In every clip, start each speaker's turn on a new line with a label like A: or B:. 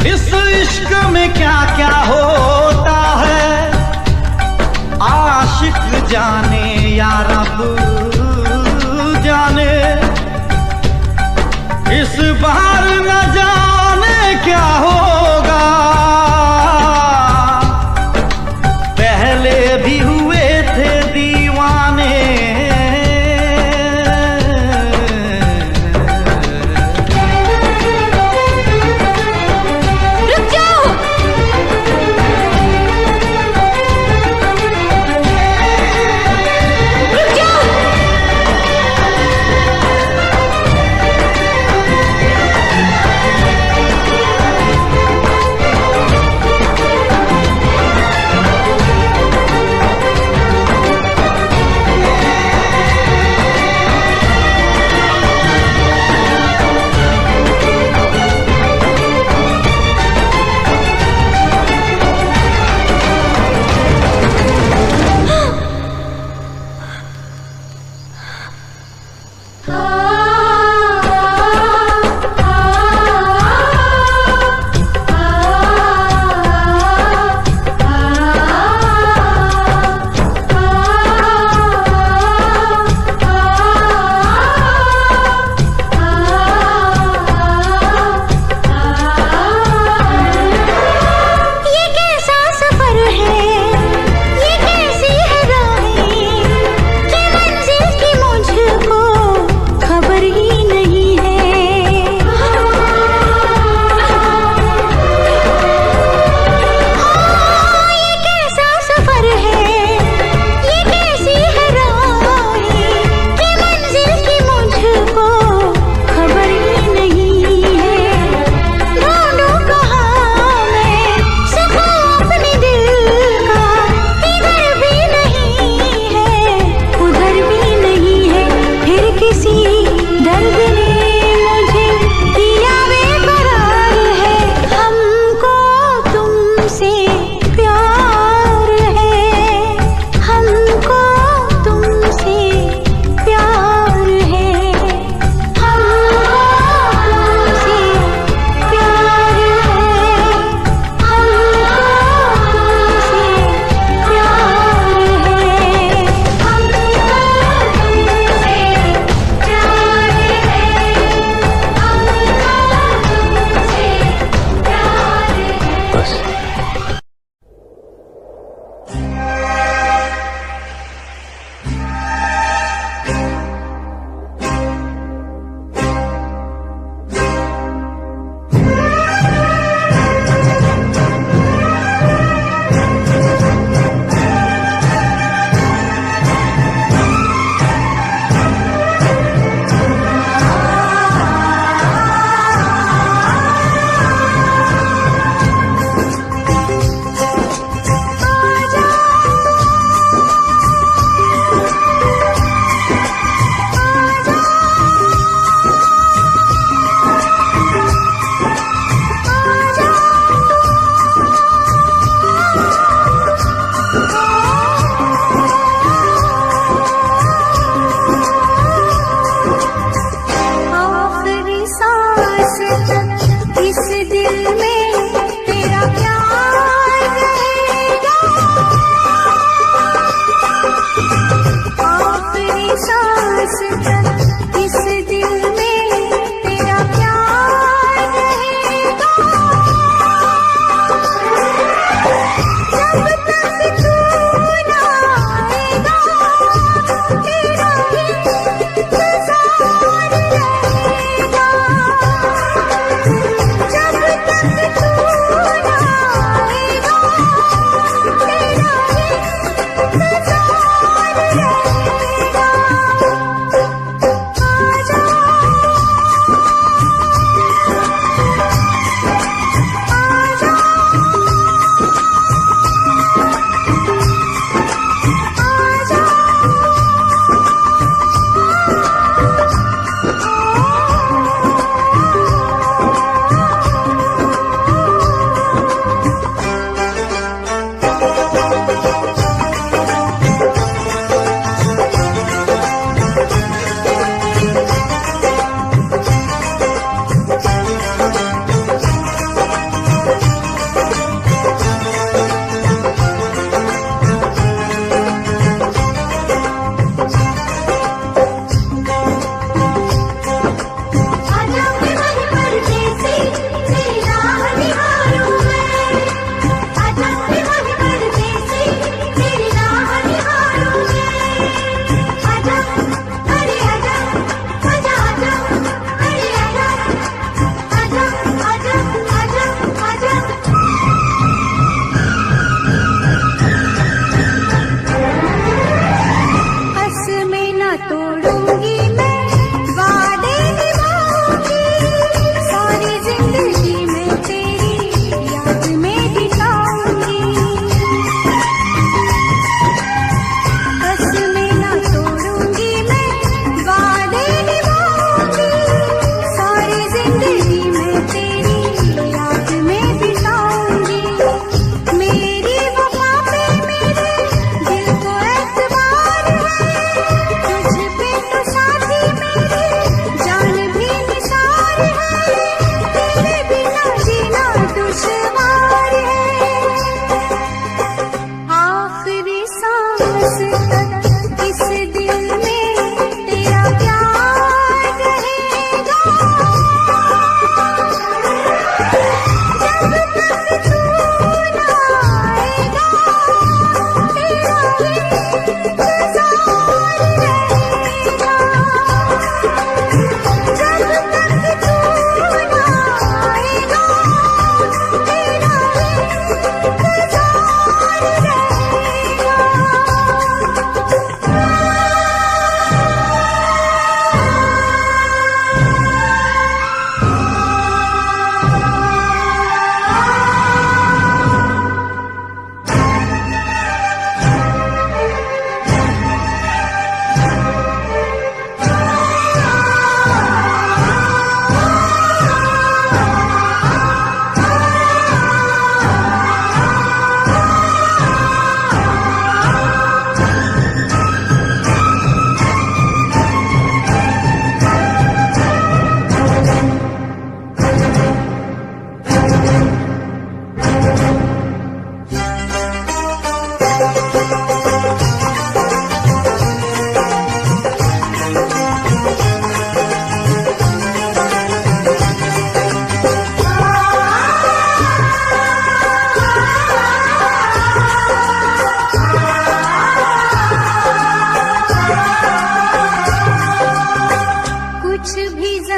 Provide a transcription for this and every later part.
A: इस इश्क में क्या क्या होता है आशिक जाने या रब जाने। इस बार न जाने क्या होगा, पहले भी हुए थे दीवाने।
B: रुक जाओ।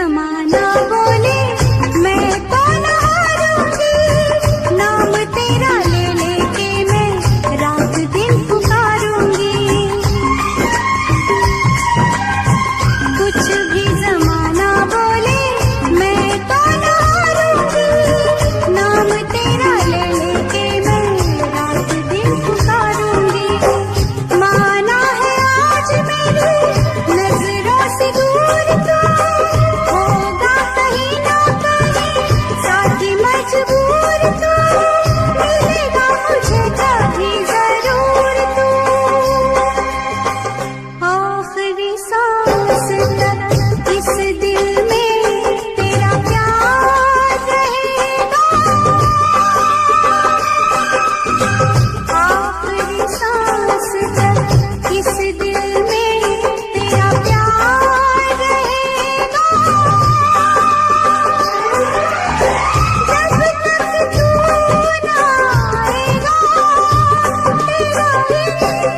B: जमाना बोले मैं तो न हारूंगी, नाम तेरा ले लेके मैं रात दिन पुकारूंगी। कुछ भी जमाना बोले मैं तो न हारूंगी, नाम तेरा ले लेके मैं रात दिन पुकारूंगी। माना है आज मेरी नजरों से दूर तो होगा कहीं ना कहीं साथी मजबूर तो मिलेगा मुझे कभी जरूर तू। आखिरी सांस तक इस दिल में तेरा प्यार रहेगा, आखिरी सांस तक इस दिल में तेरा प्यार रहेगा। जब तक तू ना आएगा तेरा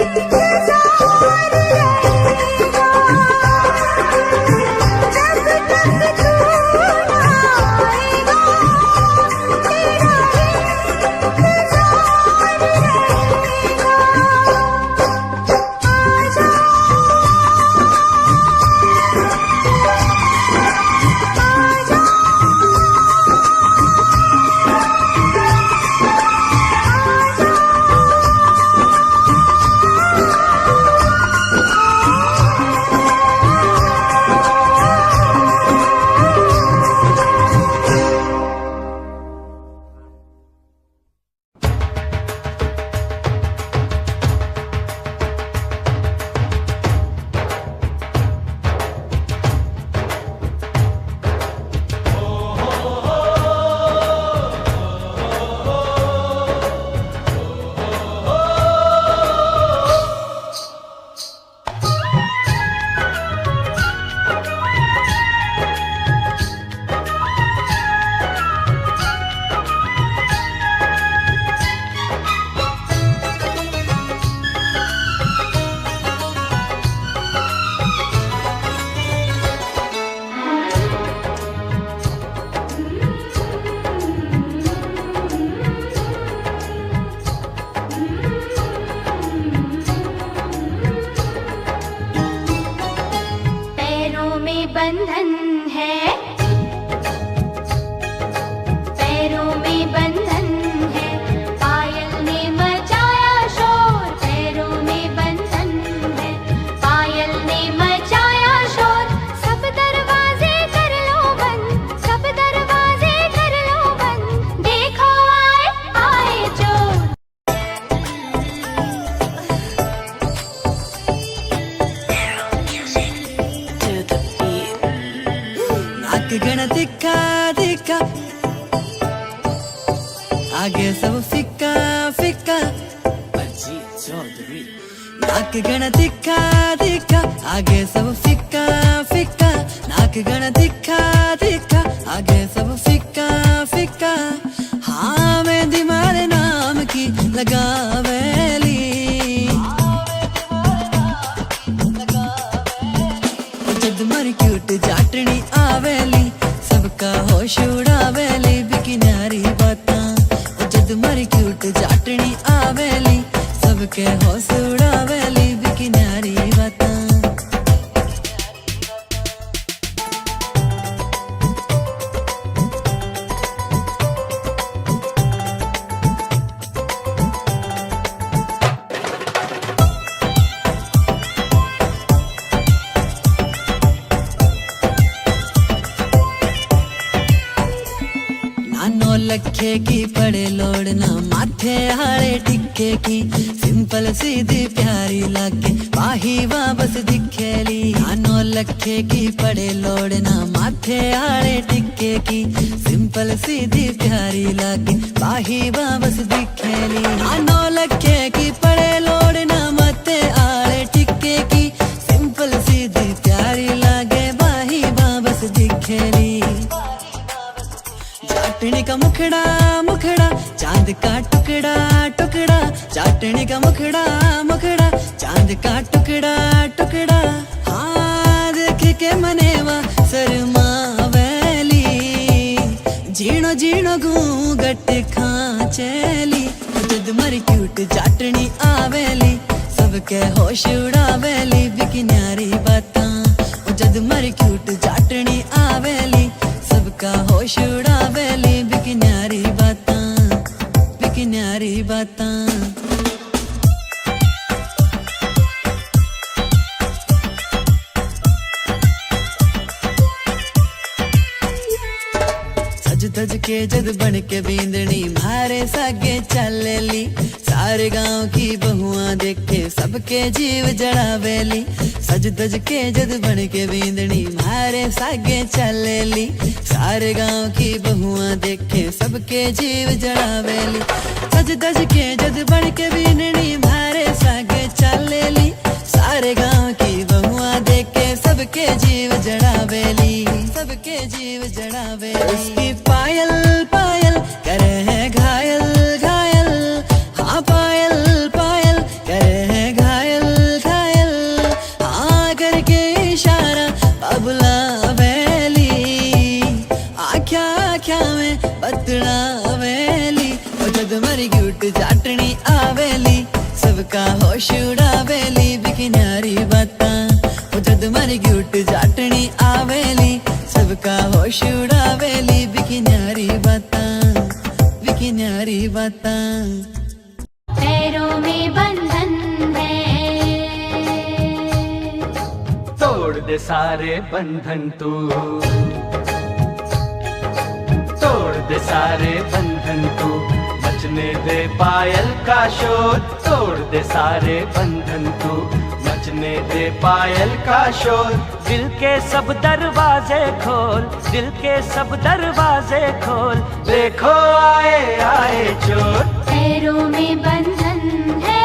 B: इंतजार रहेगा, जब तक तू ना आएगा तेरा इंतजार रहेगा। आजा आजा पैरों में बंधन है, पैरों में बंधन है, पायल ने मचाया शोर। पैरों में बंधन है, पायल ने मचाया शोर। सब दरवाजे कर लो बंद, सब दरवाजे कर लो बंद, देखो आए आए चोर।
C: नाक गण दिखा दिखा आगे सब फिक्का फिक्का। नाक गण दिखा दिखा आगे सब फिक्का फिक्का, नाक गण दिखा दिखा आगे सब फिक्का फिक्का। हाँ मैं दिमारे नाम की लगावेली, जद मर क्यूट जाटनी आवेली, सबका होश उड़ावेली बिकिनारी बातां। जद मर क्यूट जाटनी आवेली, सबके होश उड़ावेली बिकिनारी बातां। नानो लखे की पड़े लोड़ना माथे हाड़े टिक्के की, सिंपल सीधी प्यारी लागे वाही वापस दिखेली। नानो लखे की पड़े लोड़ना माथे हाड़े टिक्के की, सिंपल सीधी प्यारी लागे वाही वापस दिखेली। नानो लखे की पड़े लोड़ना माथे हाड़े टिक्के की, सिंपल सीधी प्यारी लागे वाही वापस दिखेली। चाटने का मुखड़ा मुखड़ा चांद का टुकड़ा टुकड़ा, चाटने का मुखड़ा मुखड़ा चांद का टुकड़ा टुकड़ा। हाँ देख के मनेवा शर्मा जीणो जीणो घूंघट खांचेली, जद मरी क्यूट जाटनी आवेली, सबके होश उड़ावेली बिकी न्यारी बातां। जद मरी क्यूट जाटनी आवेली, सबका होश उड़ावेली बिकी न्यारी बातां, बिकी न्यारी बातां। सज के जद बन के बींदनी मारे सागे चलेली, सारे गांव की बहुआं देखे सबके जीव जड़ावेली। सज धज के जद बन के बींदनी मारे सागे चलेली, सारे गांव की बहुआं देखे सबके जीव जड़ावेली। सज धज के जद बन के बींदनी मारे सागे चलेली, सारे गांव की बहुआं देखे सबके जीव जड़ावेली, सबके जीव जड़ावेली। उसकी पायल पायल करे है घायल घायल, हाँ पायल पायल करे है घायल घायल, हाँ करके इशारा बाबुला वेली, आख्या आख्या में बतड़ा वेली। ओ जद मरी क्यूट जाटनी आवेली, सबका होश उड़ावेली बिकी न्यारी बातां। ओ जद मरी क्यूट जाटनी आवेली, सबका होश उड़ावेली बिकी न्यारी बातां, बिकी न्यारी बातां।
B: पैरों में बंधन है,
A: तोड़ दे सारे बंधन तू, तोड़ दे सारे बंधन तू, बचने दे पायल का शोर। तोड़ दे सारे बंधन तू, बचने दे पायल का शोर। दिल के सब दरवाजे खोल, दिल के सब दरवाजे खोल, देखो आए आए चोर।
B: पैरों में बंधन है।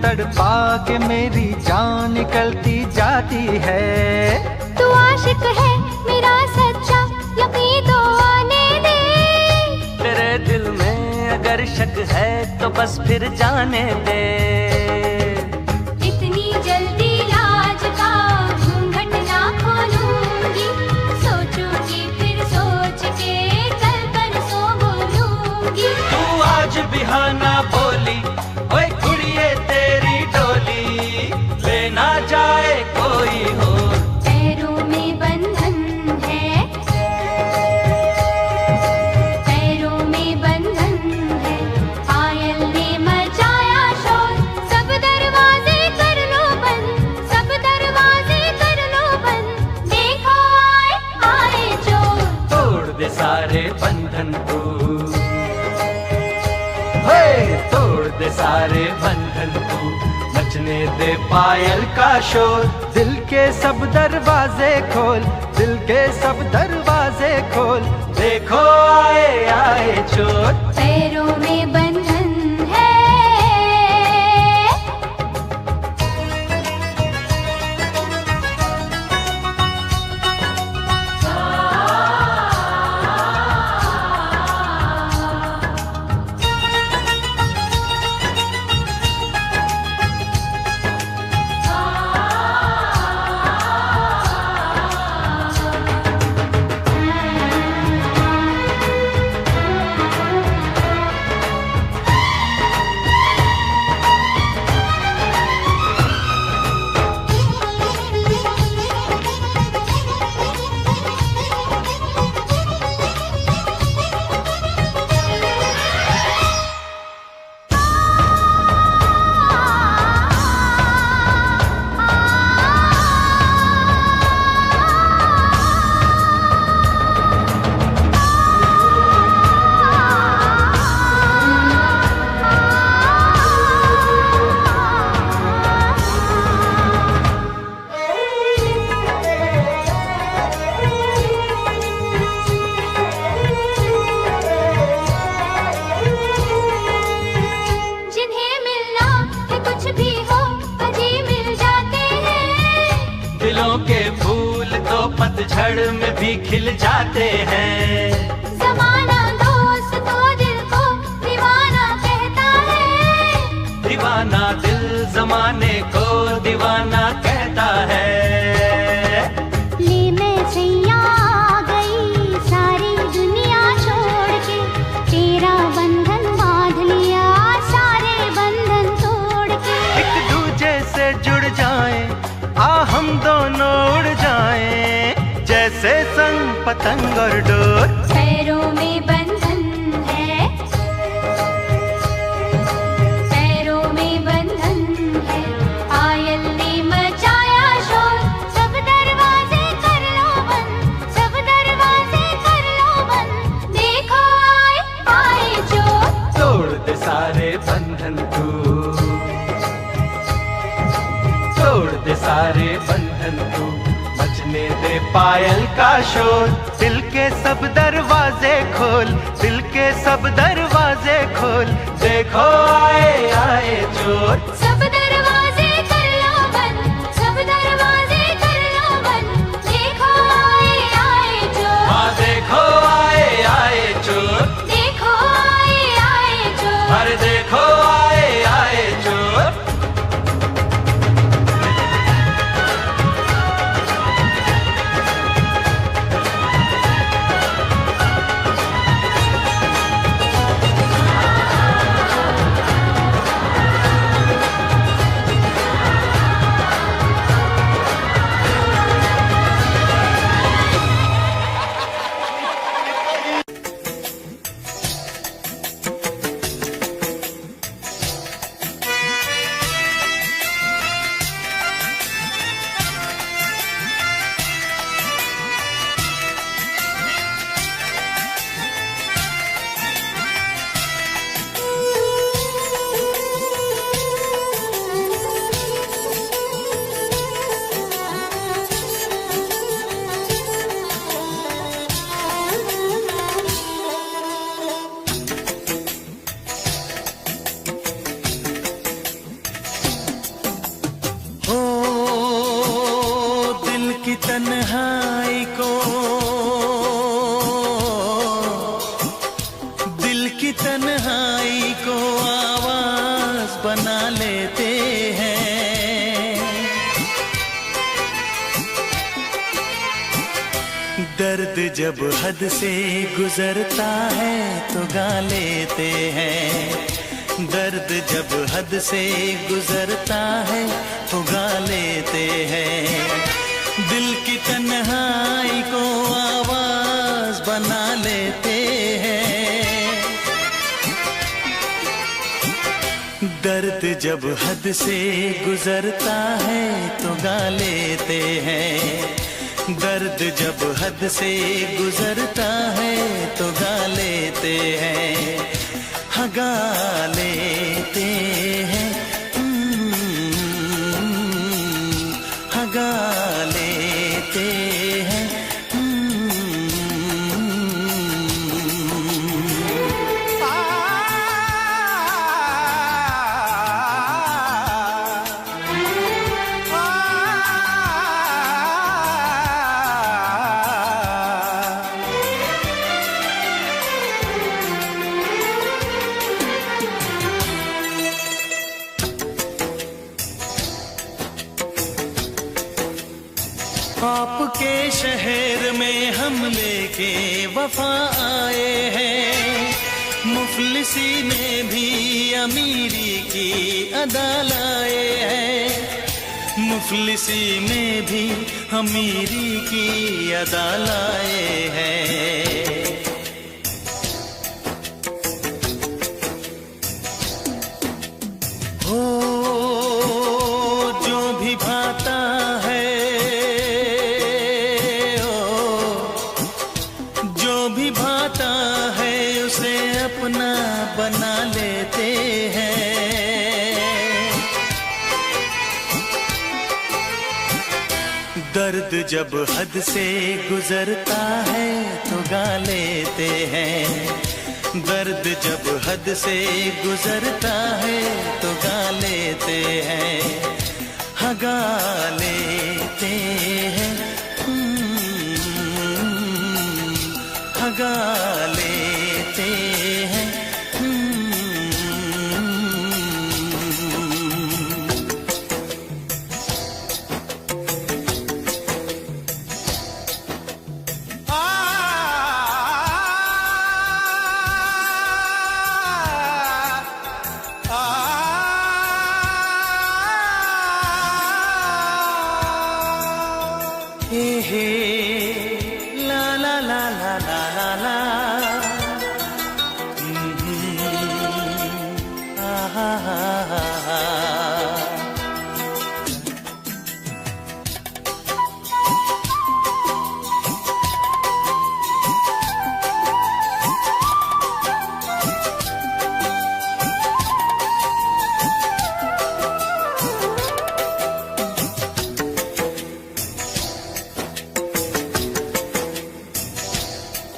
A: तड़पा के मेरी जान निकलती जाती है।
B: तू आशिक है मेरा सच्चा, यकीन तो आने दे।
A: तेरे दिल में अगर शक है तो बस फिर जाने दे।
B: इतनी जल्दी लाज का घूंघट ना खोलूंगी, सोचूंगी फिर सोच के कल परसों बोलूंगी।
A: तू आज बिहाना बोली, ओए कुड़िए तेरी डोली, लेना जाए कोई हो।
B: पैरों में बंधन है, पैरों में बंधन है। पायल ने मचाया शोर, सब दरवाजे कर लो बंद, सब दरवाजे कर लो बंद। देखो आए आए चोर।
A: तोड़ दे सारे बंधन तू, तोड़ दे सारे बंधन तू, नचने दे पायल का शोर। दिल के सब दरवाजे खोल, दिल के सब दरवाजे खोल, देखो आए आए चोर।
B: पैरों में बंधन है।
A: पतझड़ में भी खिल जाते हैं।
B: ज़माना दोस्त तो दिल को दीवाना कहता है,
A: दीवाना दिल ज़माने को दीवाना कहता है।
B: ले मैं सैया आ गई सारी दुनिया छोड़ के, तेरा बंधन बांध लिया सारे बंधन तोड़ के।
A: एक दूजे से जुड़ जाएं, आ हम दोनों उड़ जाएं, जैसे संग पतंग और डोर।
B: पैरों में बंधन है, पैरों में बंधन है, पायल ने मचाया शोर। सब दरवाजे कर लो बंद, सब दरवाजे कर लो बंद, देखो आए आए चोर।
A: तोड़ दे सारे बंधन तू, तोड़ दे सारे बंधन तू, बजने दे पायल का शोर। दिल के सब दरवाजे खोल, दिल के सब दरवाजे खोल, देखो आए आए चोर।
B: सब दरवाजे कर लो बंद, सब दरवाजे कर लो बंद, देखो आए आए चोर।
A: हाँ देखो आए आए चोर,
B: देखो आए आए चोर।
A: अरे देखो आए आए चोर।
D: तन्हाई को, दिल की तन्हाई को आवाज बना लेते हैं। दर्द जब हद से गुजरता है तो गा लेते हैं। दर्द जब हद से गुजरता है तो गा लेते हैं। दिल की तन्हाई को आवाज बना लेते हैं। दर्द जब हद से गुजरता है तो गा लेते हैं। दर्द जब हद से गुजरता है तो गा लेते हैं। हाँ गा लेते हैं, हाँ गा लेते हैं। आपके शहर में हम लेके वफा आए हैं। मुफलिसी में भी अमीरी की अदा लाए हैं। मुफलिसी में भी अमीरी की अदा लाए हैं। हो जो भी भाता है, भाता है उसे अपना बना लेते हैं। दर्द जब हद से गुजरता है तो गा लेते हैं। दर्द जब हद से गुजरता है तो गा लेते हैं। हाँ गा लेते हैं। हे ला ला ला ला ला ला ला हा हा हा हा।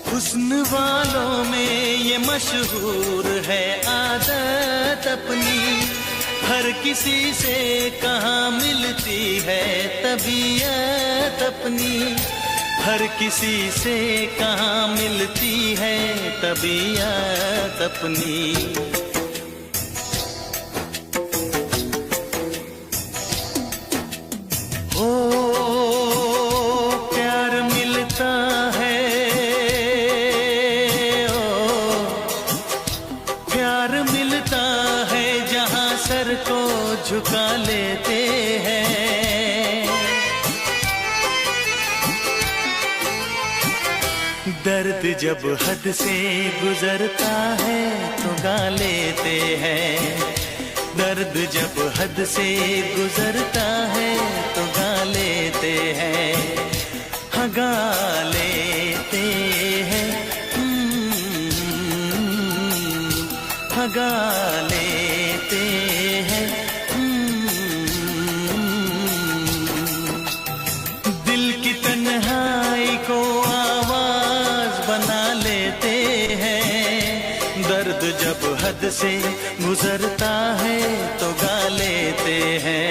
D: हुस्न वालों में ये मशहूर है आदत अपनी, हर किसी से कहाँ मिलती है तबीयत अपनी, हर किसी से कहाँ मिलती है तबीयत अपनी। ओ प्यार मिलता है, सर को झुका लेते हैं। दर्द जब हद से गुजरता है तो गा लेते हैं, दर्द जब हद से गुजरता है तो गा लेते हैं, हाँ गा लेते हैं, हाँ गा लेते हैं। दिल की तन्हाई को आवाज बना लेते हैं, दर्द जब हद से गुजरता है तो गा लेते हैं।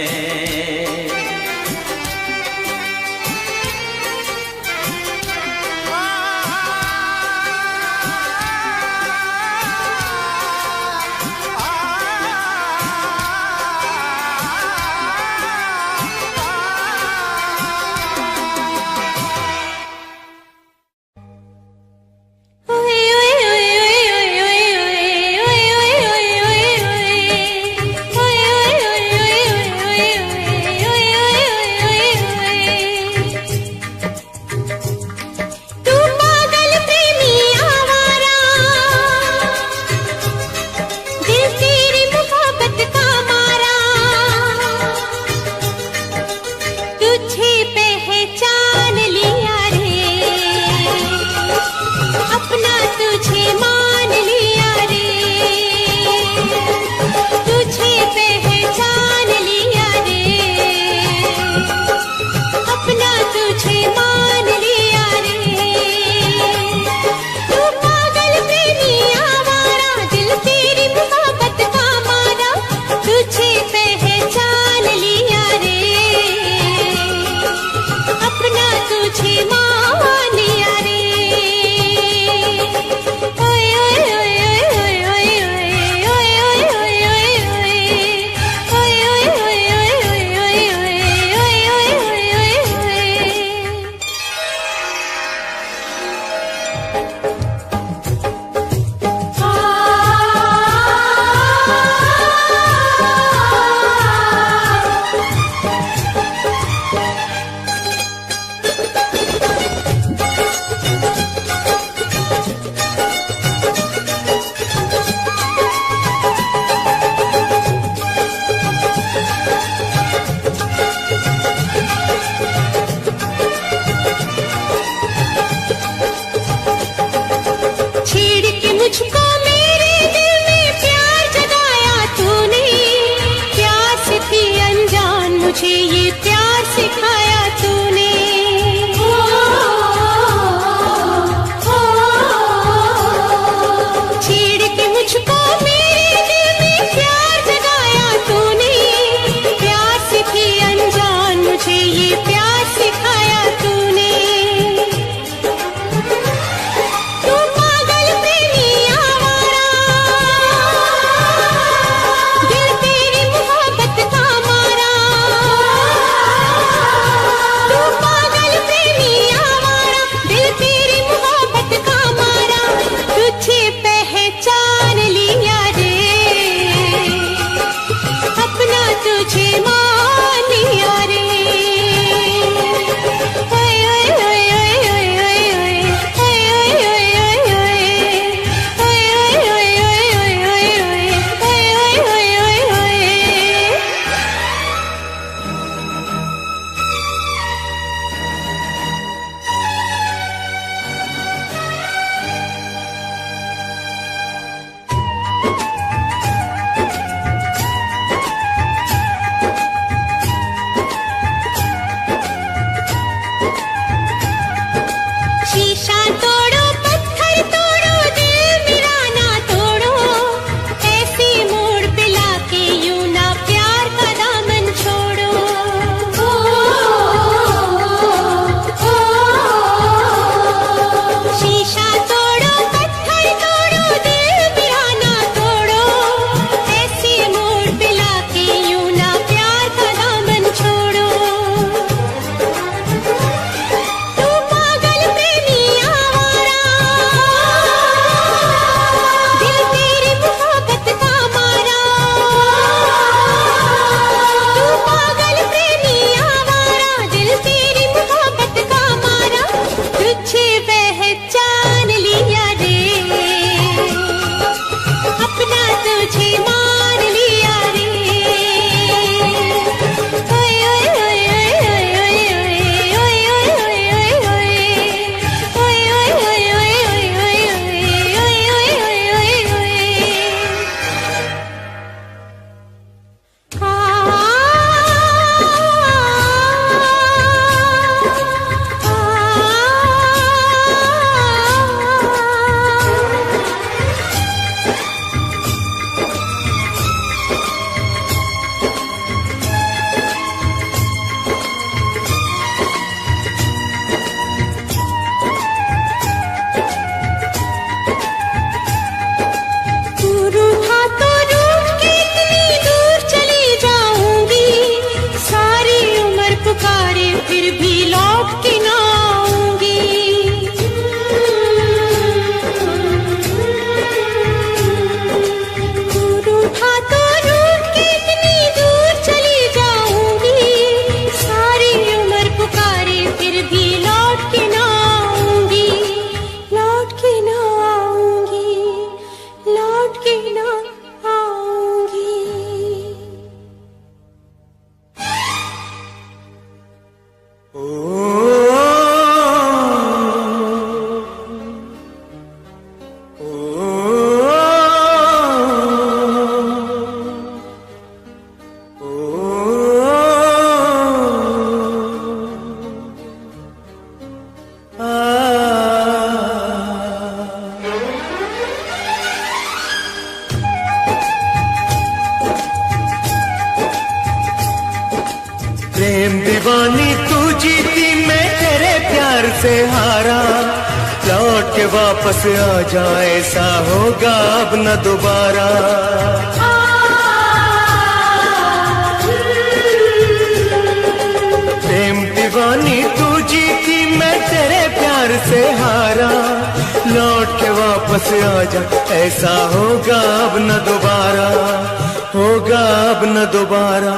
E: लौट के ना आऊंगी। रूठा तो रूठ के इतनी दूर चली जाऊंगी, सारी उम्र पुकारे फिर भी लौट के ना आऊंगी, लौट के ना आऊंगी, लौट के ना आऊंगी।
D: प्रेम दीवानी तू जीती मैं तेरे प्यार से हारा, लौट के वापस आ जाए ऐसा होगा अब न दोबारा। प्रेम दीवानी तू जीती मैं तेरे प्यार से हारा, लौट के वापस आ जा ऐसा होगा अब न दोबारा, होगा अब न दोबारा,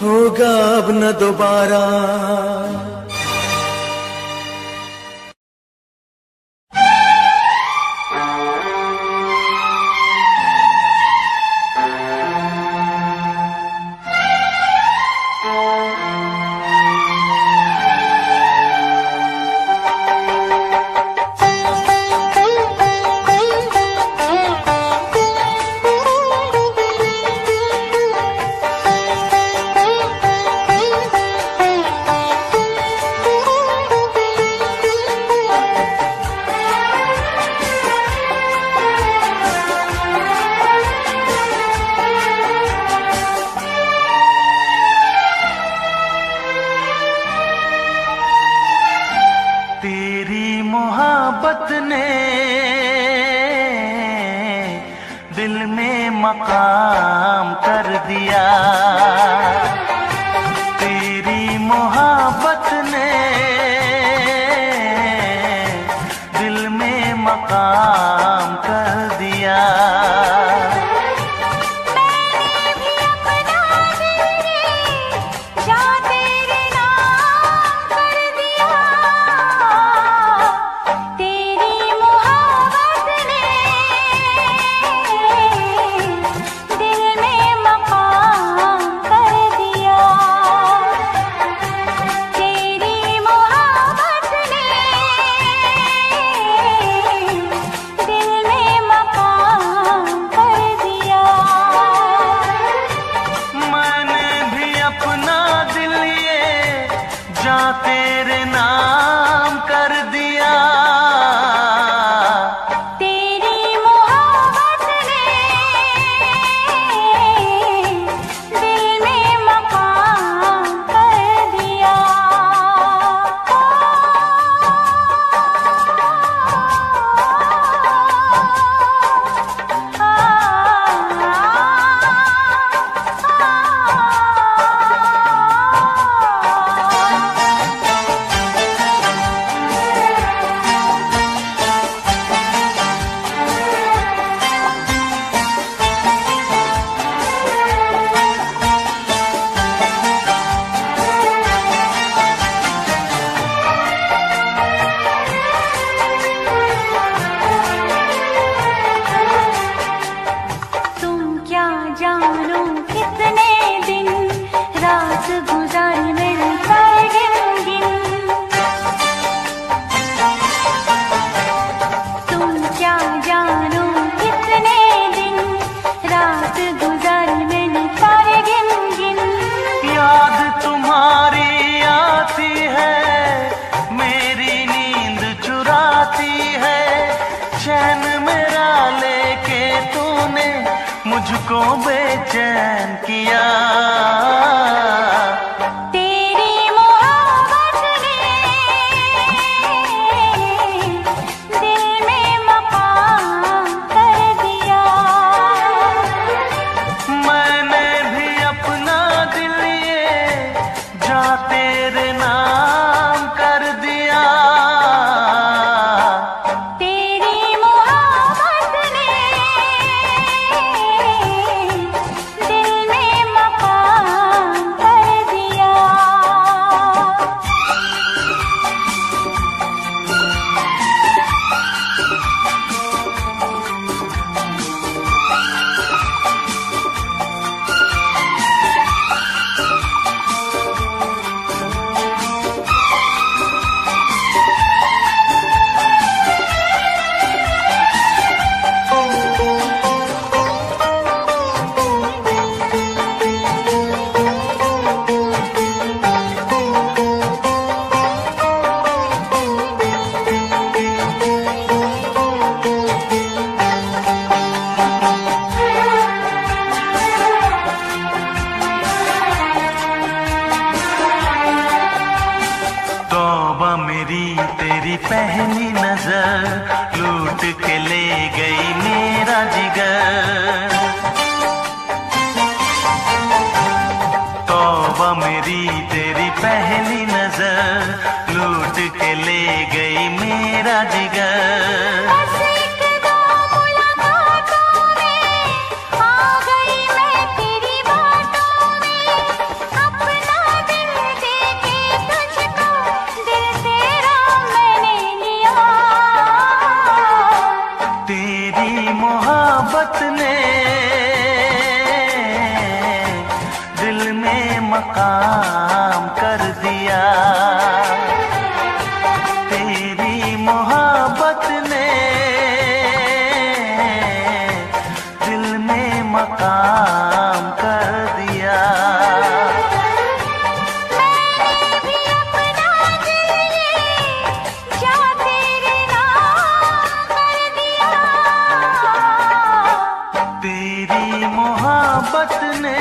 D: होगा अब न दोबारा।
A: मोहब्बत ने दिल में मकाम कर दिया, तेरी मोहब्बत ने दिल में मकाम कर दिया। तेरे नाम कर दिया,
B: तेरी मोहब्बत ने दिल में मकाम कर दिया। जानो कितने दिन रात गुजार मिलता गिन गिन, तुम क्या जानो कितने दिन रात गुजार मिलता गिन गिन।
A: याद तुम्हारी आती है, मेरी नींद चुराती है, चैन मेरा लेके तूने मुझको बेचैन किया।
B: तेरी मोहब्बत ने दिल में मकाम कर दिया,
A: मैंने भी अपना दिल ये जा तेरे नाम
D: तेरी पहली नजर लूट के ले गई मेरा जिगर। तौबा मेरी तेरी पहली नजर लूट के ले गई मेरा जिगर। मकाम कर दिया तेरी मोहब्बत ने दिल में मकाम कर दिया।
B: मैंने भी अपना दिल जा तेरे नाम कर दिया।
D: तेरी मोहब्बत ने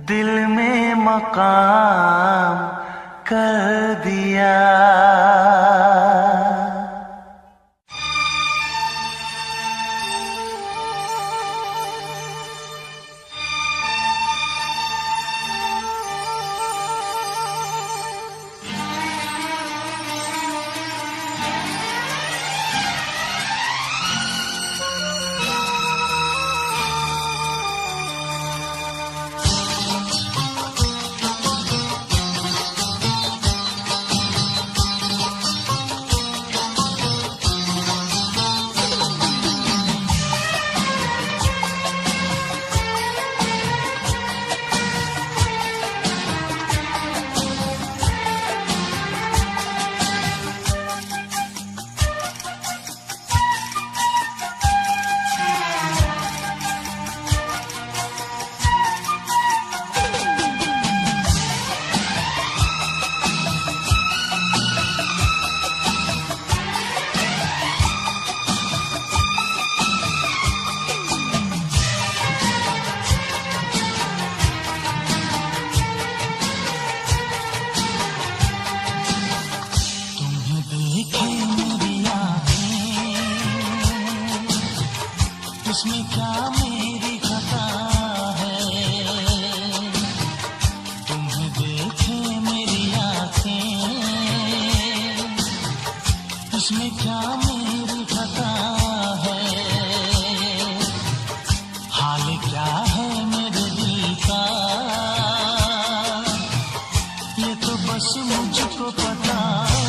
D: दिल में मकाम कर दिया। इसमें क्या मेरी खता है, तुम्हें देखे मेरी आँखें, इसमें क्या मेरी खता है, हाल क्या है मेरे दिल का, ये तो बस मुझको पता है।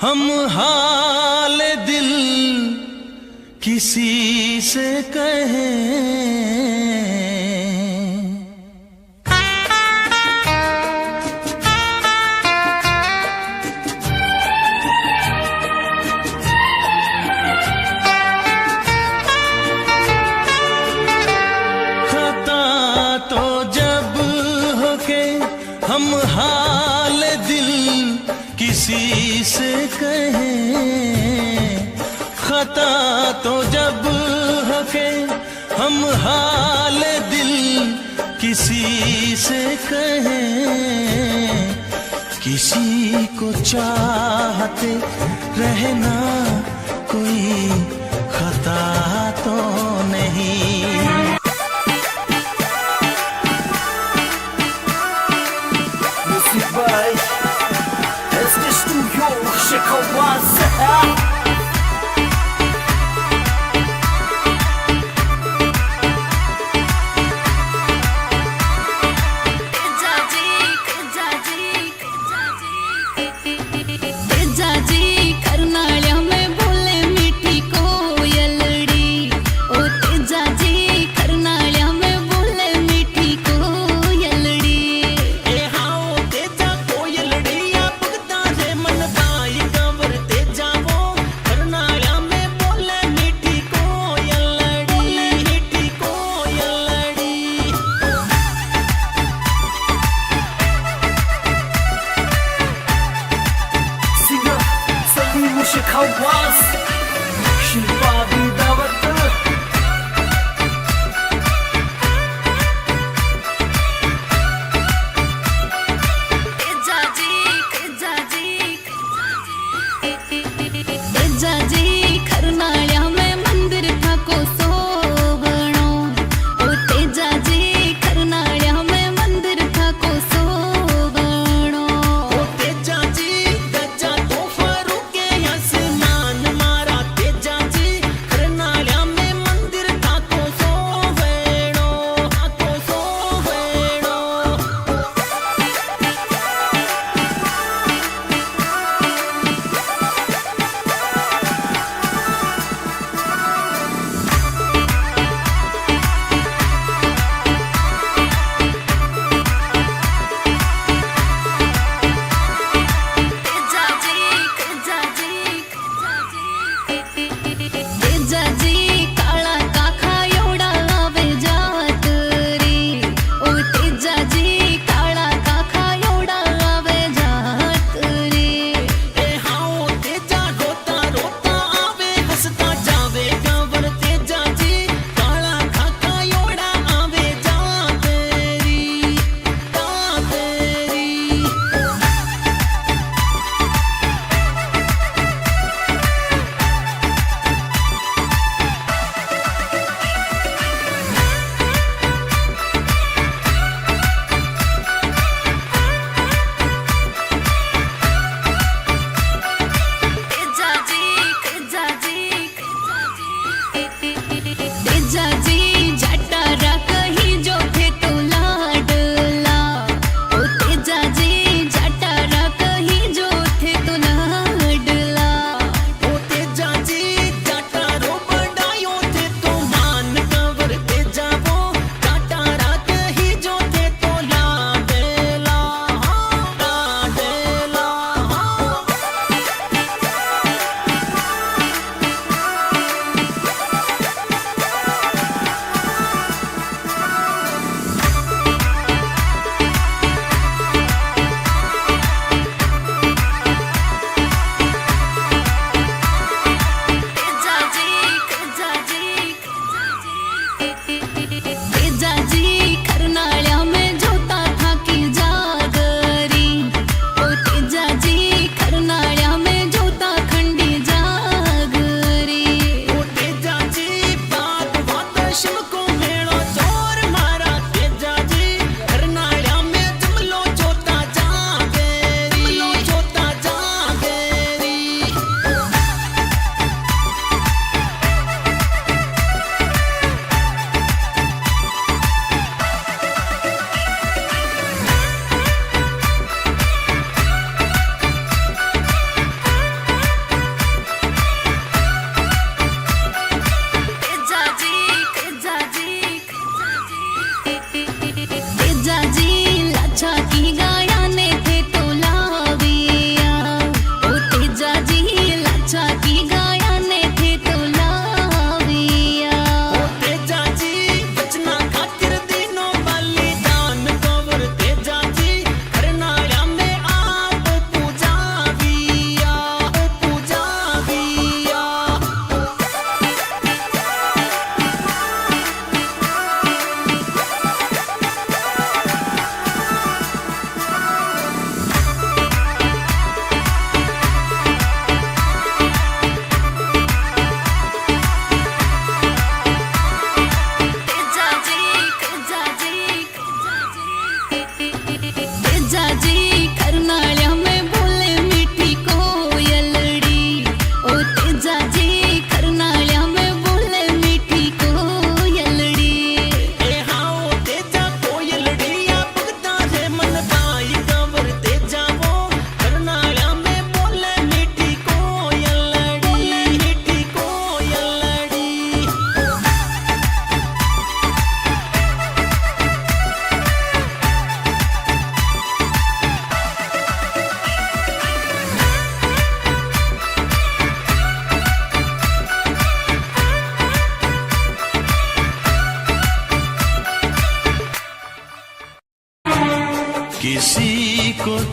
D: हम हाल दिल किसी से कहें। हम हाल दिल किसी से कहें, खता तो जब हो के हम हाल दिल किसी से कहें। किसी को चाहते रहना कोई खता तो नहीं।
F: मार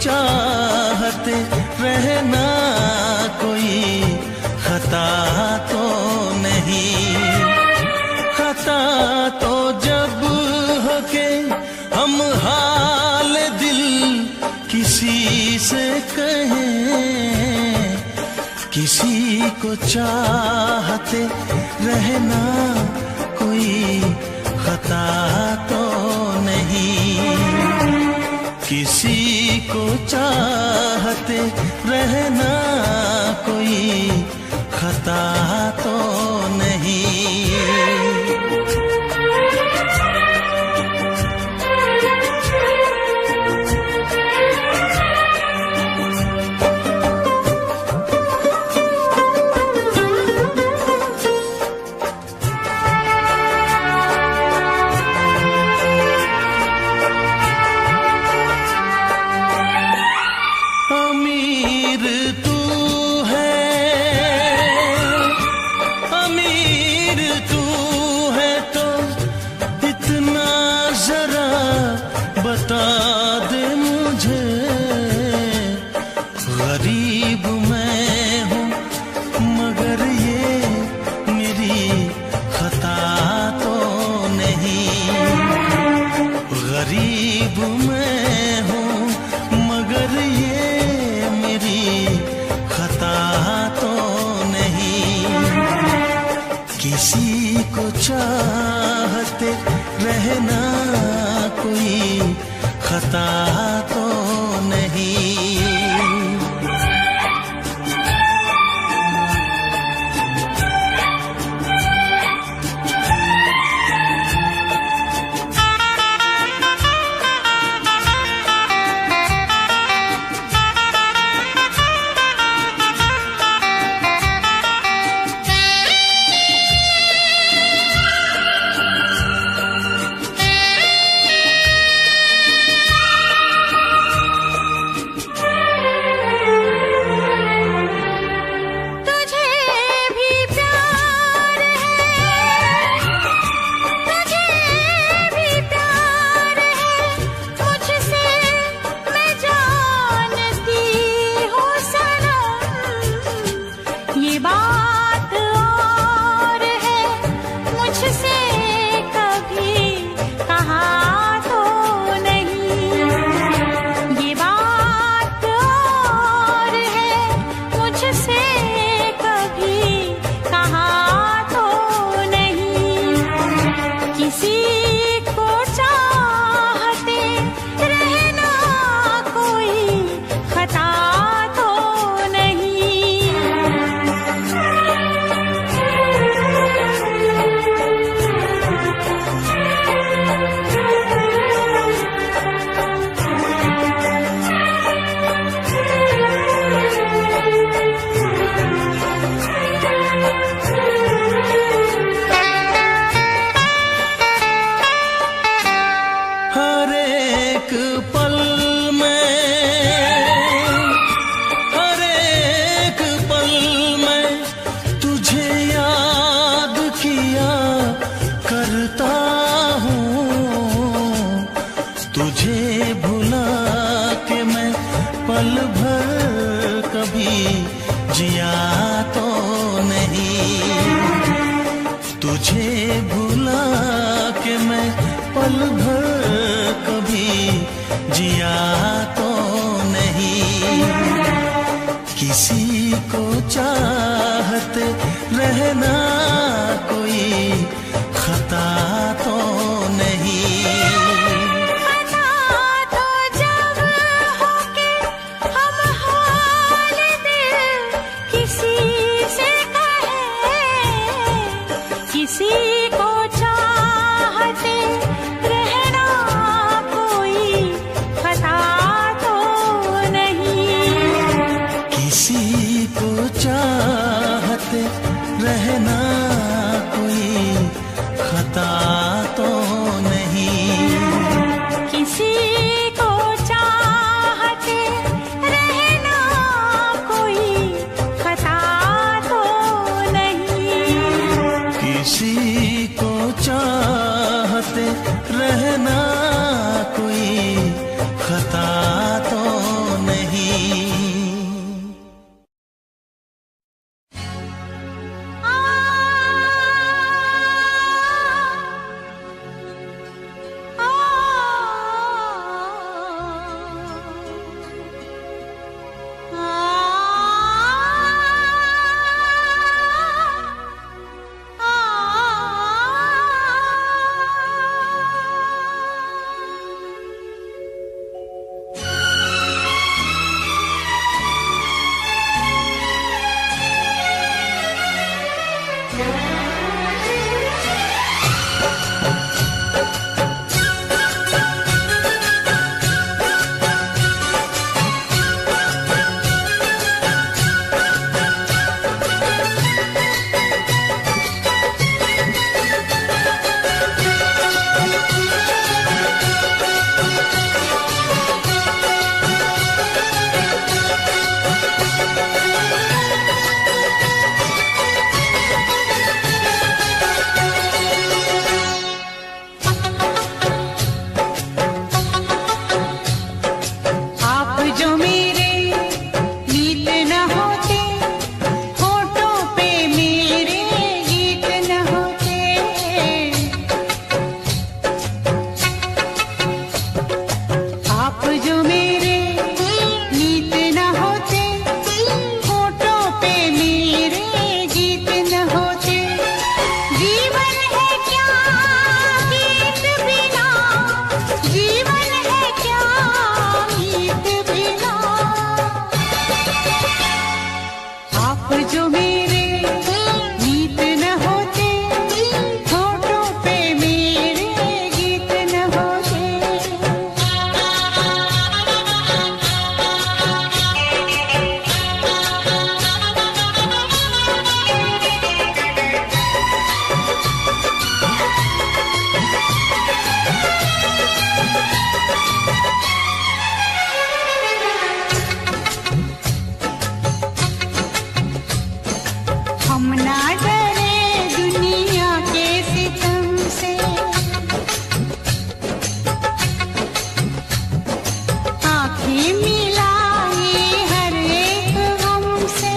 D: चाहते रहना, कोई खता तो नहीं। खता तो जब हो के हम हाल दिल किसी से कहें, किसी को चाहते रहना, कोई खता तो नहीं। किसी को चाहते रहना, कोई खता तो नहीं। गरीब मैं हूँ मगर ये मेरी खता तो नहीं। किसी को चाहते रहना, कोई खता तो नहीं। पल भर कभी जिया तो नहीं, तुझे भुला के मैं पल भर कभी जिया तो नहीं। किसी को चाहते रहना कोई खता तो नहीं।
E: किसी को चाहते रहना कोई खता तो नहीं।
D: किसी को चाहते रहना कोई खता तो नहीं।
E: किसी को चाहते रहना कोई खता तो नहीं।
D: किसी
E: आप जो मेरे मीत न होते, होठों पे मेरे गीत न होते। हम ना डरे दुनिया के सितम से, आँखें मिलाई हर एक गम से।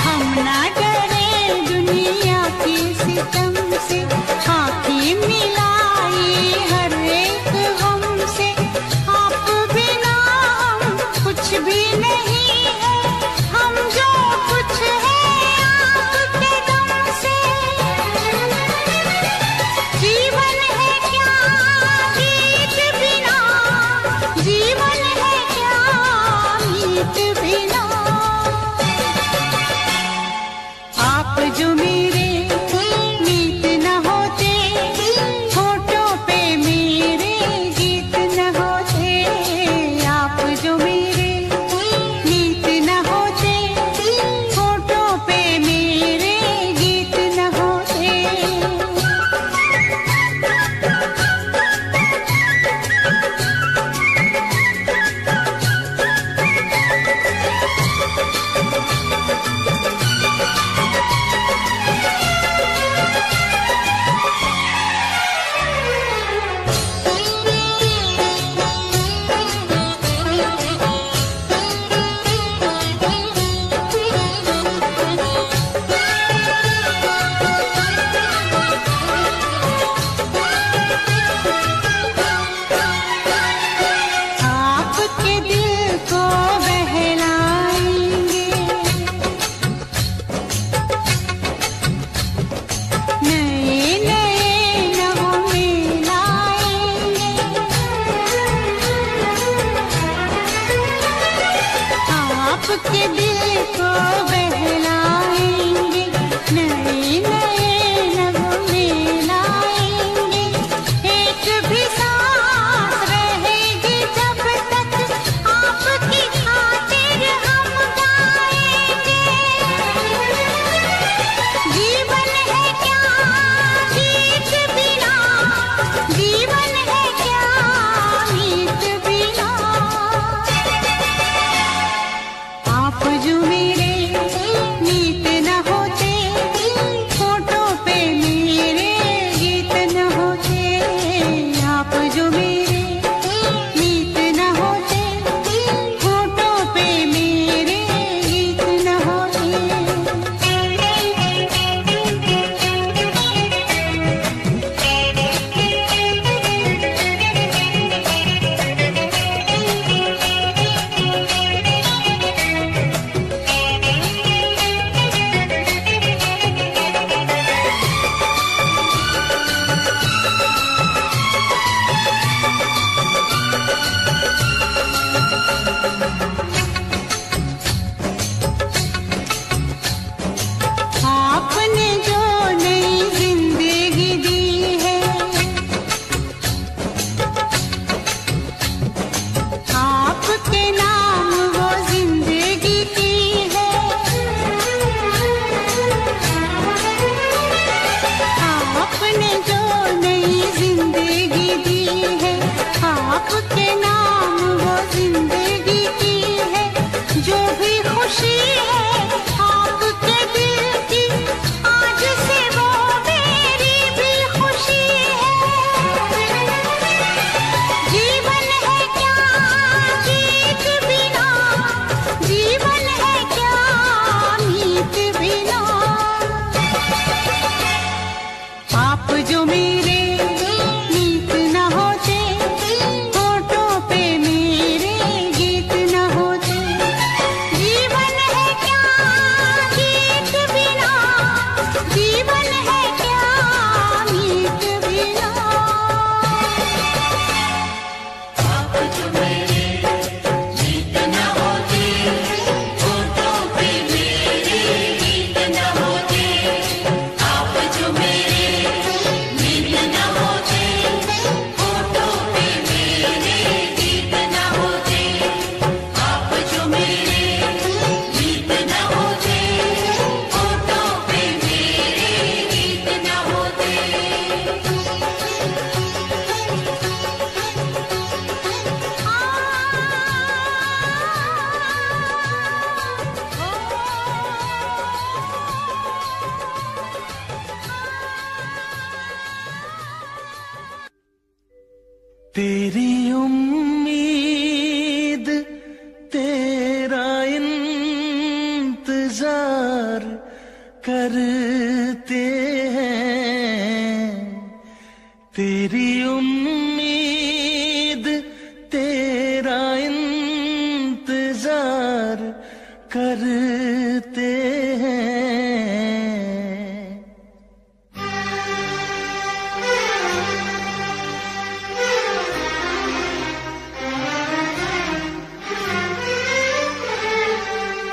E: हम ना डरे दुनिया के सितम से, आँखें मिलाई हर एक गम से। आप बिना हम कुछ भी नहीं है, हम जो कुछ है आपके दम से। जीवन है क्या गीत बिना, जीवन है क्या मीत बिना। आप जो मेरे मीत न होते, होठों पे मेरे गीत न होते। आप जो मेरे मीत न होते, होठों पे मेरे गीत न होते। आपके दिल को बहलाएंगे, नए नए नगमे लाएंगे। आपके दिल को बहलाएंगे, नए नए नगमे लाएंगे। एक भी सांस रहेगी जब तक, आपकी खातिर हम गाएंगे। जीवन है क्या गीत बिना, जीवन है क्या मीत बिना। आप जो मेरे
D: करते हैं। तेरी उम्मीद तेरा इंतजार करते हैं।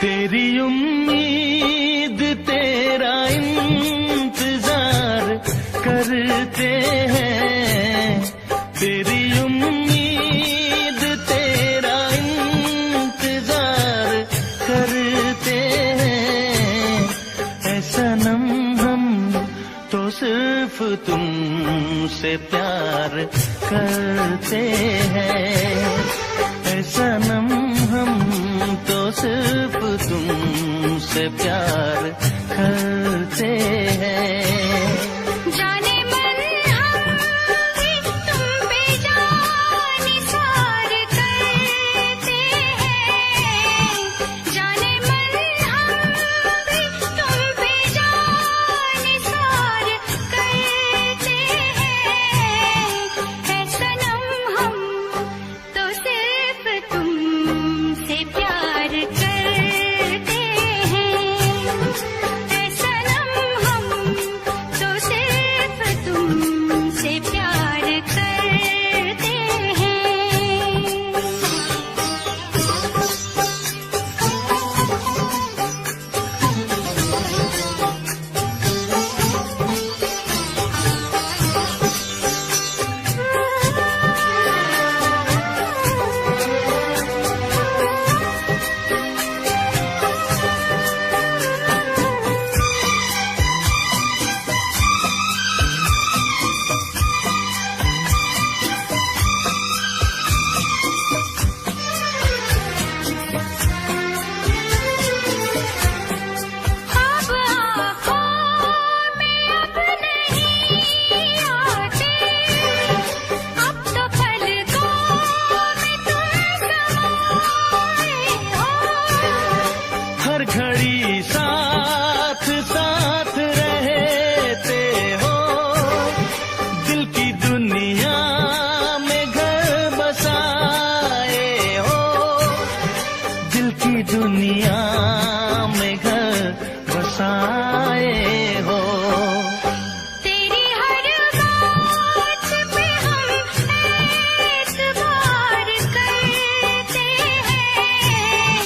D: तेरी उम्मीद तेरा इंतजार करते हैं। तेरी उम्मीद तेरा इंतजार करते हैं। ऐ सनम हम तो सिर्फ तुमसे प्यार करते हैं। ऐ सनम हम तो सिर्फ तुमसे प्यार करते हैं।
B: जाने मन हम भी तुम पे जान निसार करते हैं। जाने मन हम भी तुम पे जान निसार करते हैं। है सनम हम तो सिर्फ तुमसे प्यार करते हैं। है सनम हम तो सिर्फ तुमसे प्यार करते हैं। ख्वाब आँखों में अब नहीं आते। अब तो पलकों में तुम समाए हो।
D: हर घड़ी साथ साथ रहते हो। दिल की दुनिया में घर बसाए हो। दिल की दुनिया में घर बसाए हो।
B: तेरी हर बात पे हम एतबार करते हैं।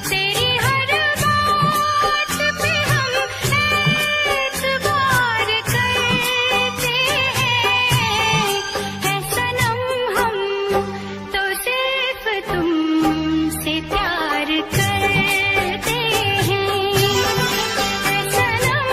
B: तेरी हर बात पे हम एतबार करते हैं। है सनम हम तो सिर्फ तुमसे प्यार करते हैं। है सनम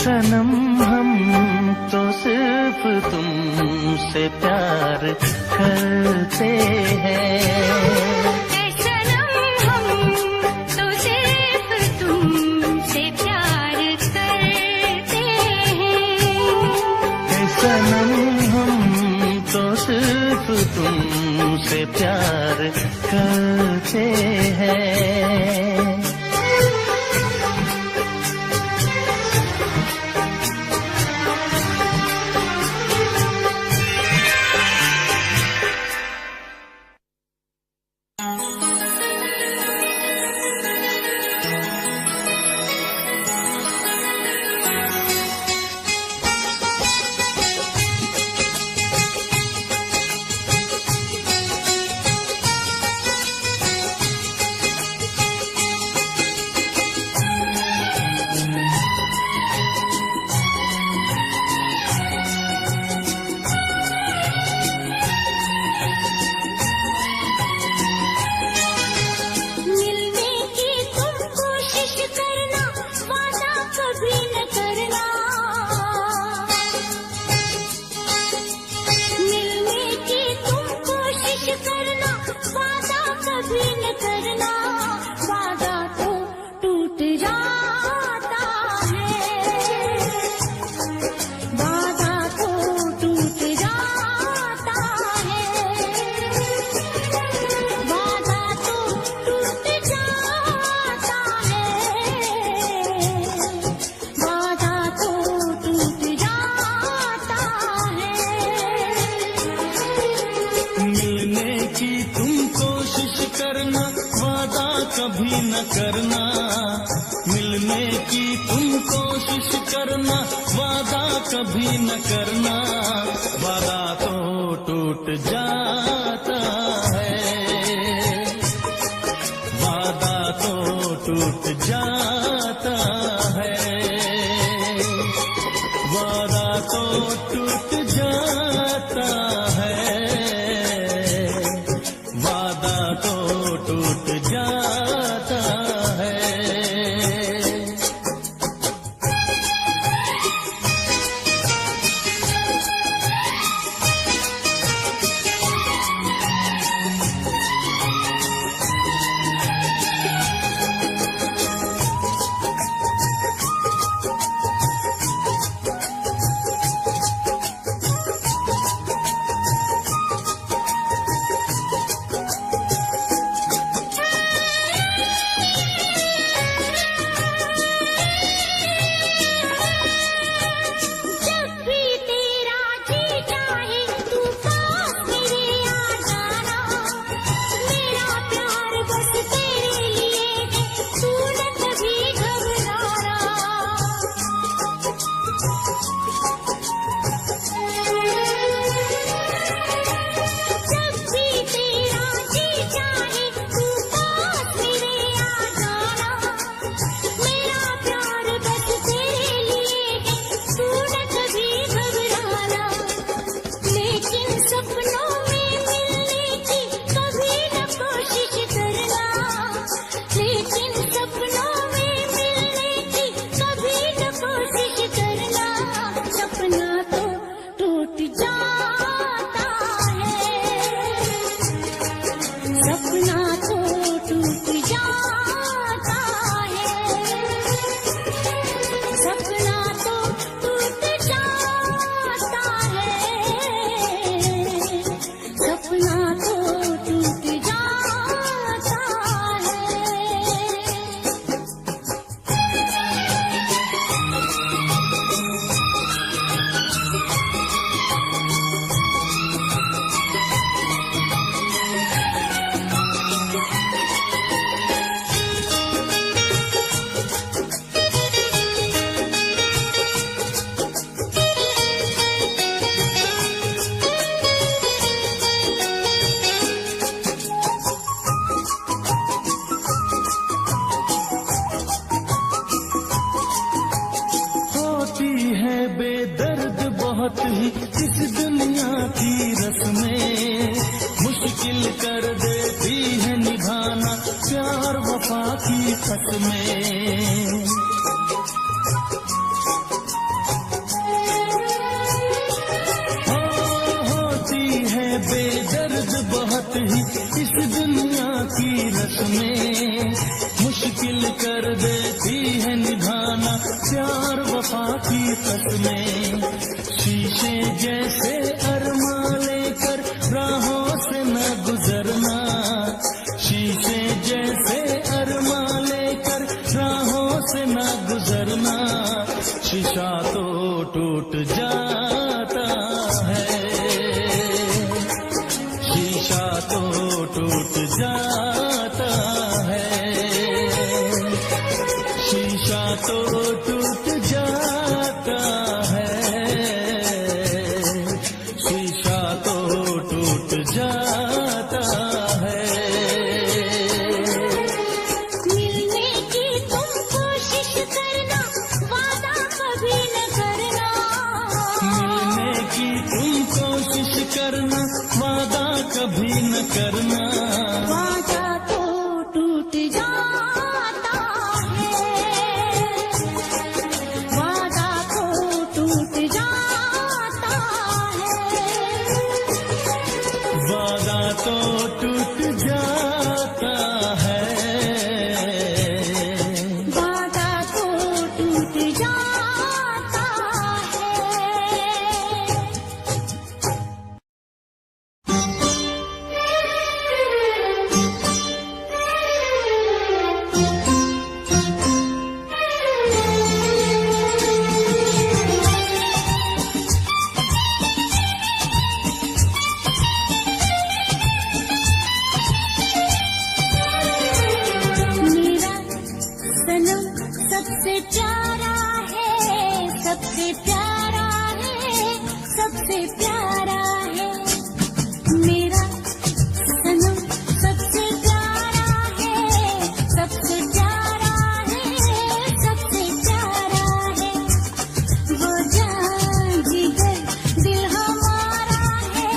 D: सनम हम तो सिर्फ तुमसे प्यार करते हैं।
E: ऐ सनम हम तो सिर्फ तुमसे प्यार करते हैं।
D: ऐ सनम हम तो सिर्फ तुमसे प्यार करते हैं।
F: कभी न करना, मिलने की तुम कोशिश करना, वादा कभी न करना, वादा तो टूट जाता है, वादा तो टूट जाता है, वादा तो टूट जाता है, वादा तो टूट जाता है। बेदर्द बहुत ही इस दुनिया की रस्में, मुश्किल कर देती है निभाना प्यार वफा की कसमें। मुश्किल कर देती है निभाना प्यार वफा की कसमें। शीशे जैसे अरमा लेकर राहों से न गुजरना, शीशे जैसे अरमा लेकर राहों से न गुजरना। शीशा तो टूट जाता है, शीशा तो टूट जाता है, शीशा तो टूट जाता है, शीशा तो टूट जाता है।
E: मिलने की तुम कोशिश करना, वादा कभी न करना।
F: मिलने की तुम कोशिश करना, वादा कभी न करना।
E: वादा तो टूट जाता है, वादा तो टूट जाता है,
F: वादा तो टूट जाता है,
E: वादा तो टूट जाता है। मेरा सनम सबसे प्यारा है, सबसे प्यारा है, सबसे प्यारा है। मेरा सनम सबसे प्यारा है, सबसे प्यारा है, सबसे प्यारा है। वो जान जिगर दिल हमारा है,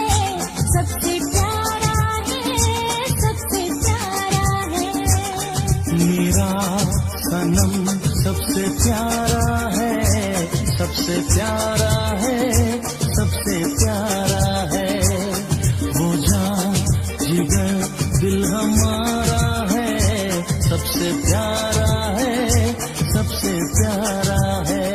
E: सबसे प्यारा है, सबसे प्यारा है।
F: मेरा सनम सबसे प्यारा है, सबसे प्यारा है, सबसे प्यारा है। वो जान जिगर दिल हमारा है, सबसे प्यारा है, सबसे प्यारा है।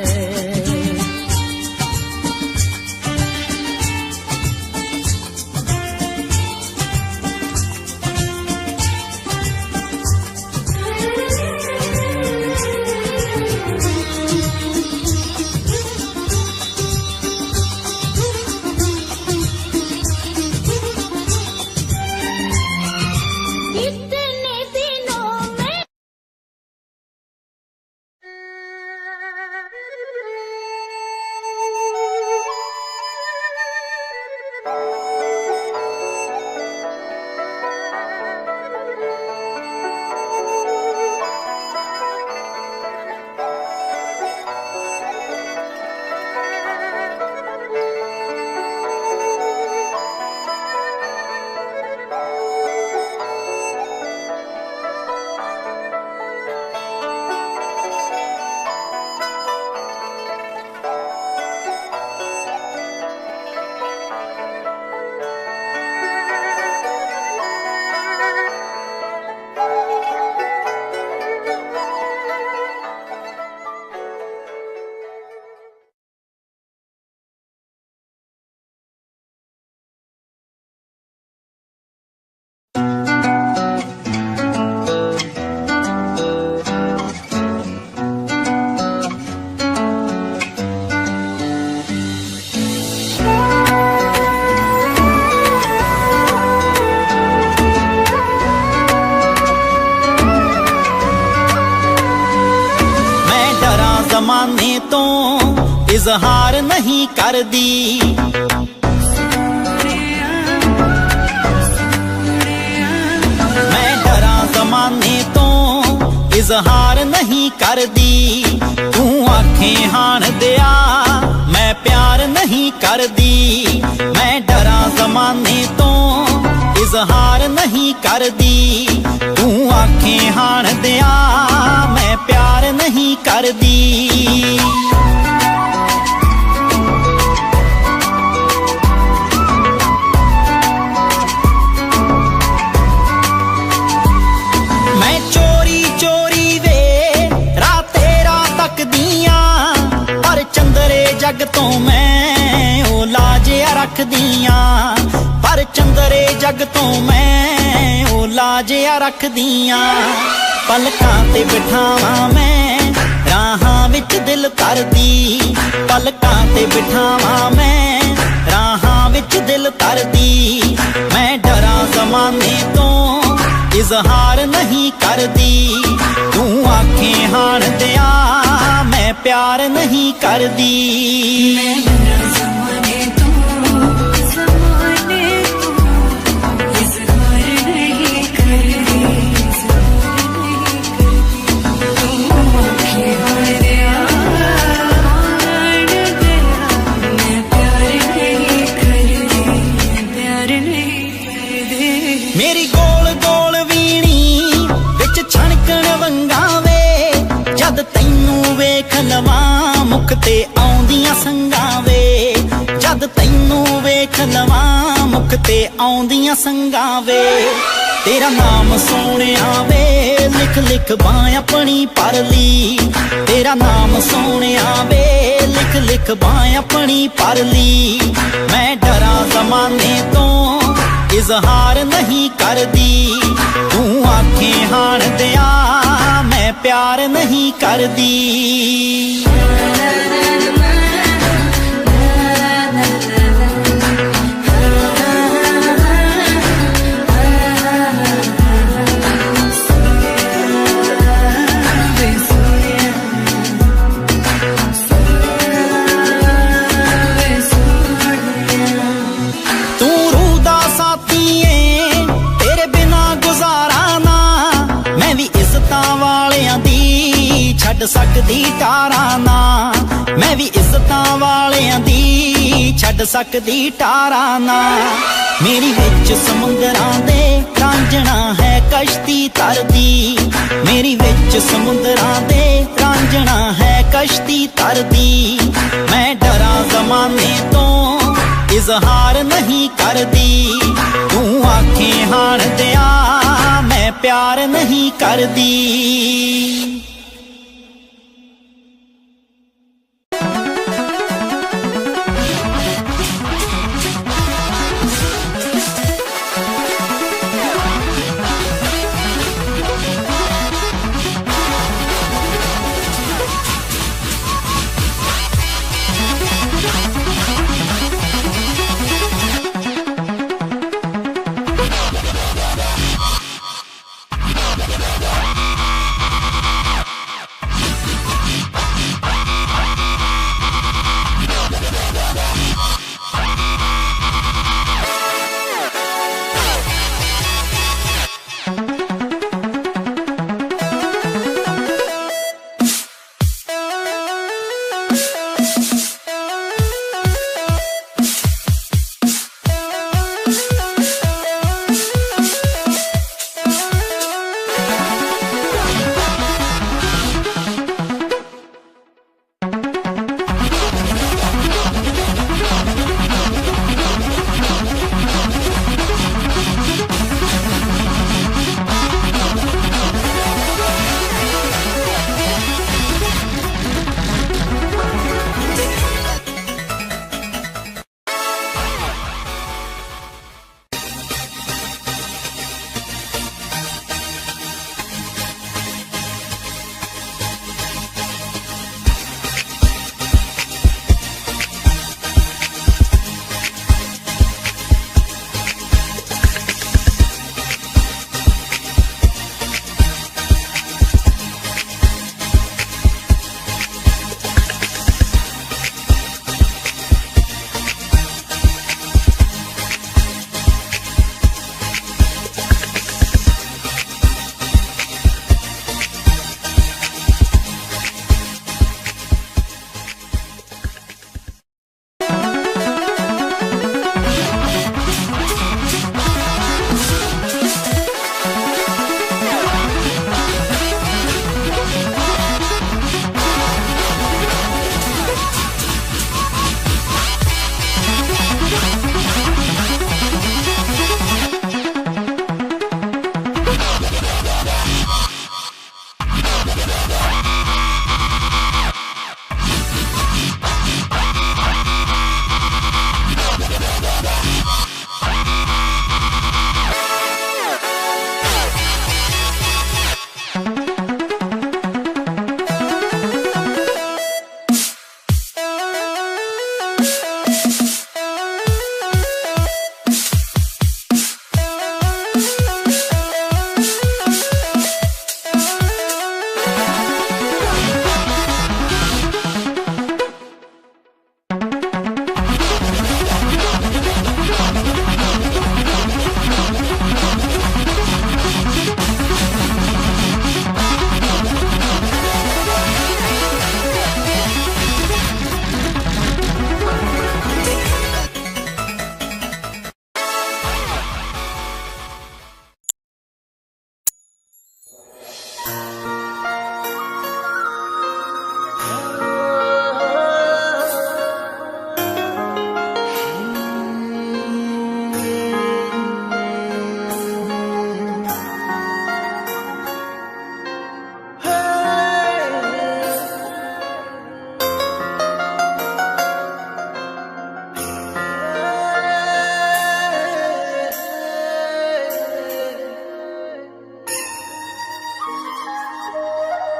E: इतने दिनों में
G: जमाने तो इजहार नहीं कर दी, मैं डरा जमाने तो इजहार नहीं कर दी। तू आंखें हाण दिया मैं प्यार नहीं कर दी, मैं डरा जमाने तो इजहार नहीं कर दी। तू आंखें हाण दिया मैं प्यार नहीं कर दी। मैं चोरी चोरी रखदियां पर चंदरे जग तो मैं ओ लाजिया रखदियां पलकां ते बिठावां मैं राहां विच दिल तरदी पलकां ते बिठावां मैं राहां विच दिल तरदी मैं डरां ज़माने तो इजहार नहीं करदी तू आखें हाण दिया मैं प्यार नहीं करदी मेरी गोल गोल वीणी विच छणकण वंगावे जद तैनू वेख लवां मुख ते आउंदियां संगावे जद तैनू वेख लवां मुख ते आउंदियां संगावे तेरा नाम सोहणिया वे लिख लिख बां अपनी परली तेरा नाम सोहणिया वे लिख लिख बां अपनी परली मैं डरां ज़माने तो इजहार नहीं करदी तू आखें हाण दिया मैं प्यार नहीं करदी छड़ सकदी टारां ना मैं भी इज्जतां वालियां दी छड़ सकदी टारां ना मेरी विच समुंदरां दे रांझणा है कश्ती तरदी मेरी विच समुंदरां दे रांझणा है कश्ती तरदी मैं डरां ज़माने तो इजहार नहीं करदी तू आखें हाण दिया मैं प्यार नहीं करदी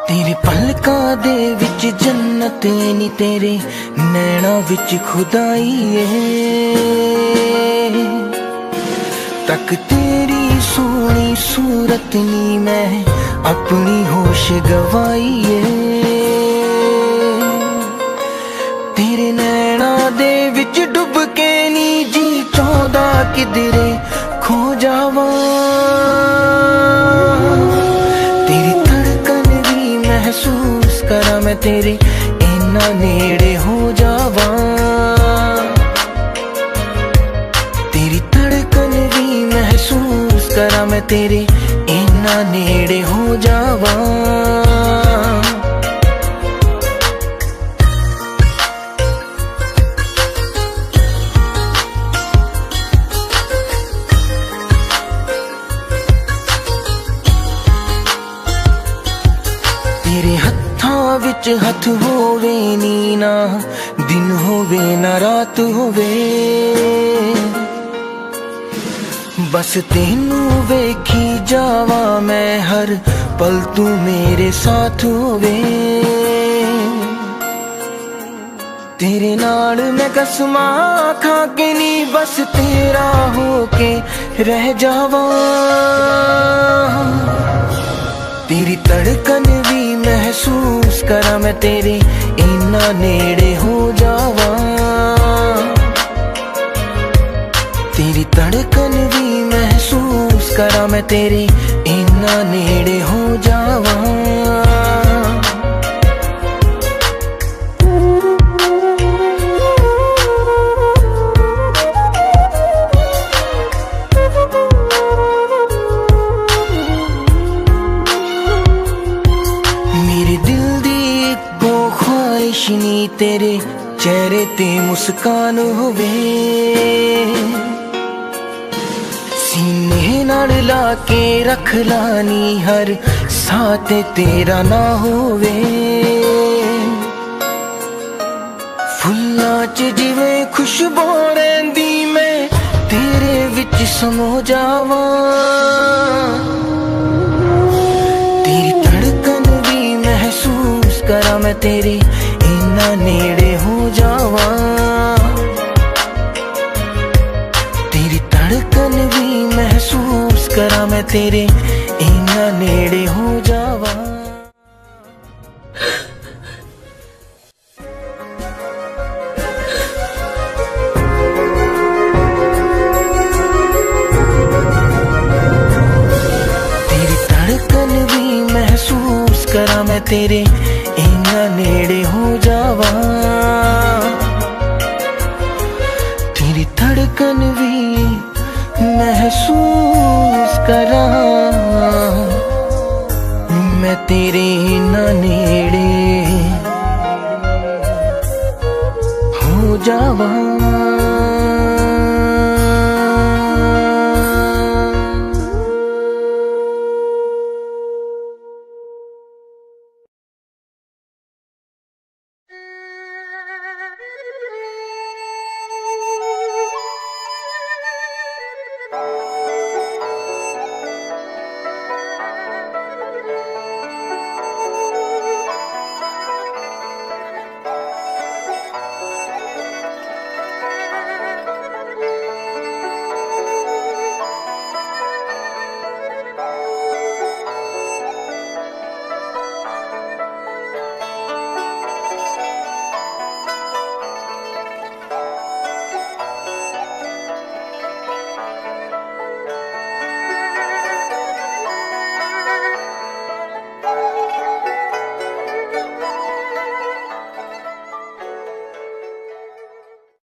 H: तेरे पलकां दे विच जन्नत नी तेरे नैना विच खुदाई है। तक तेरी सोनी सूरत नी मैं अपनी होश गवाई है। तेरे नैना दे विच डुब के नी जी चाहदा किधरे खो जावा। तेरी धड़कन भी महसूस करा मैं तेरे इन्ना नेड़े हो जावा। तेरी धड़कन भी महसूस करा मैं तेरे इन्ना नेड़े हो जावा। तेरे हत्थां विच हथ होवे नी ना दिन होवे ना रात होवे। बस तेनू वेखी जावा मैं हर पल तू मेरे साथ होवे। तेरे नाल मैं कसमां खा के नी बस तेरा होके रह जावा। तेरी धड़कन भी महसूस करा मैं तेरे इन्ना नेड़े हो जावा। तेरी धड़कन भी महसूस करा मैं तेरे इन्ना नेड़े हो जावा। नी तेरे चेहरे ते मुस्कान होवे। सीने नाल ला के रख लानी हर साथ तेरा ना होवे। फुल्लां च जिवें खुशबू रहिंदी मैं तेरे विच समो जावा। तेरी धड़कन भी महसूस करा मैं तेरे इन्ना नेड़े हो जावा। तेरी धड़कन भी महसूस करा मैं तेरे इन्ना नेड़े हो जावा। तेरी धड़कन भी महसूस करा मैं तेरे इन्ना नेड़े हो जावा। तेरी धड़कन भी महसूस करा मैं तेरे इन्ना नेड़े हो जावा।